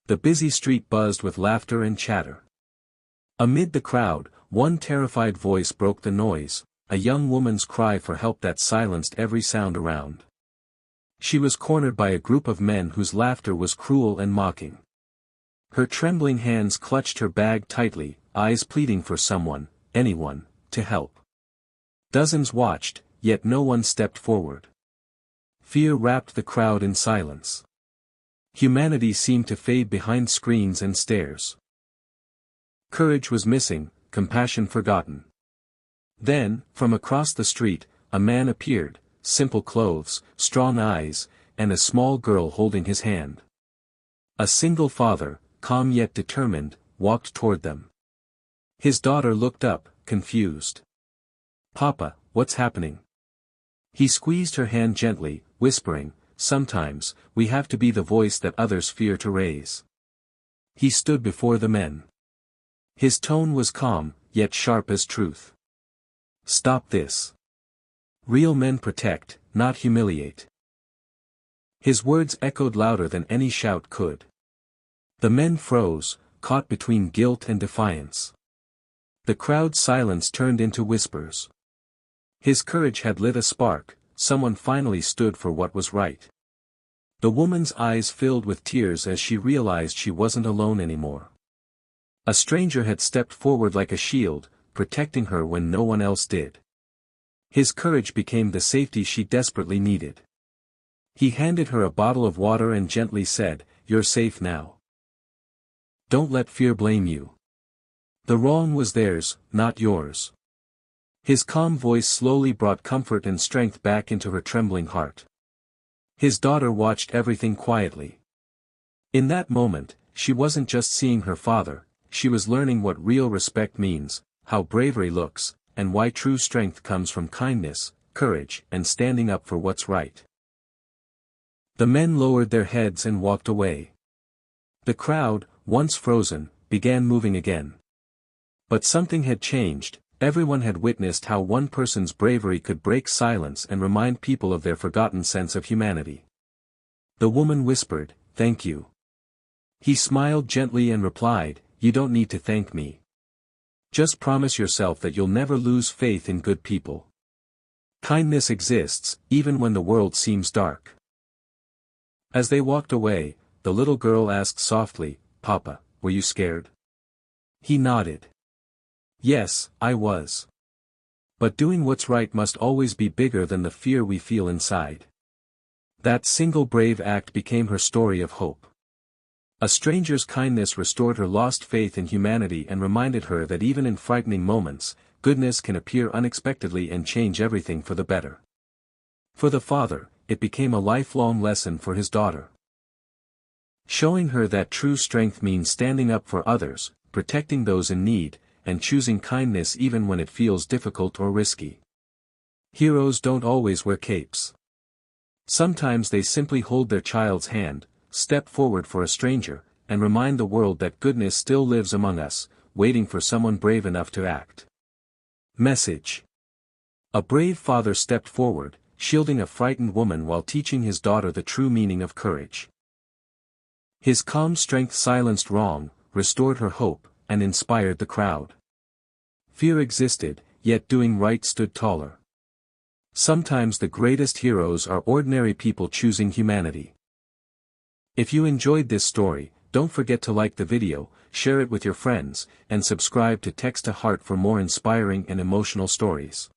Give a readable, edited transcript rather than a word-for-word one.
The busy street buzzed with laughter and chatter. Amid the crowd, one terrified voice broke the noise, a young woman's cry for help that silenced every sound around. She was cornered by a group of men whose laughter was cruel and mocking. Her trembling hands clutched her bag tightly, eyes pleading for someone, anyone, to help. Dozens watched, yet no one stepped forward. Fear wrapped the crowd in silence. Humanity seemed to fade behind screens and stares. Courage was missing, compassion forgotten. Then, from across the street, a man appeared, simple clothes, strong eyes, and a small girl holding his hand. A single father, calm yet determined, walked toward them. His daughter looked up, confused. "Papa, what's happening?" He squeezed her hand gently, whispering, "Sometimes, we have to be the voice that others fear to raise." He stood before the men. His tone was calm, yet sharp as truth. "Stop this. Real men protect, not humiliate." His words echoed louder than any shout could. The men froze, caught between guilt and defiance. The crowd's silence turned into whispers. His courage had lit a spark, someone finally stood for what was right. The woman's eyes filled with tears as she realized she wasn't alone anymore. A stranger had stepped forward like a shield, protecting her when no one else did. His courage became the safety she desperately needed. He handed her a bottle of water and gently said, "You're safe now. Don't let fear blame you. The wrong was theirs, not yours." His calm voice slowly brought comfort and strength back into her trembling heart. His daughter watched everything quietly. In that moment, she wasn't just seeing her father, she was learning what real respect means, how bravery looks, and why true strength comes from kindness, courage, and standing up for what's right. The men lowered their heads and walked away. The crowd, once frozen, began moving again. But something had changed. Everyone had witnessed how one person's bravery could break silence and remind people of their forgotten sense of humanity. The woman whispered, "Thank you." He smiled gently and replied, "You don't need to thank me. Just promise yourself that you'll never lose faith in good people. Kindness exists, even when the world seems dark." As they walked away, the little girl asked softly, "Papa, were you scared?" He nodded. "Yes, I was. But doing what's right must always be bigger than the fear we feel inside." That single brave act became her story of hope. A stranger's kindness restored her lost faith in humanity and reminded her that even in frightening moments, goodness can appear unexpectedly and change everything for the better. For the father, it became a lifelong lesson for his daughter. Showing her that true strength means standing up for others, protecting those in need, and choosing kindness even when it feels difficult or risky. Heroes don't always wear capes. Sometimes they simply hold their child's hand, step forward for a stranger, and remind the world that goodness still lives among us, waiting for someone brave enough to act. Message. A brave father stepped forward, shielding a frightened woman while teaching his daughter the true meaning of courage. His calm strength silenced wrong, restored her hope, and inspired the crowd. Fear existed, yet doing right stood taller. Sometimes the greatest heroes are ordinary people choosing humanity. If you enjoyed this story, don't forget to like the video, share it with your friends, and subscribe to Text to Heart for more inspiring and emotional stories.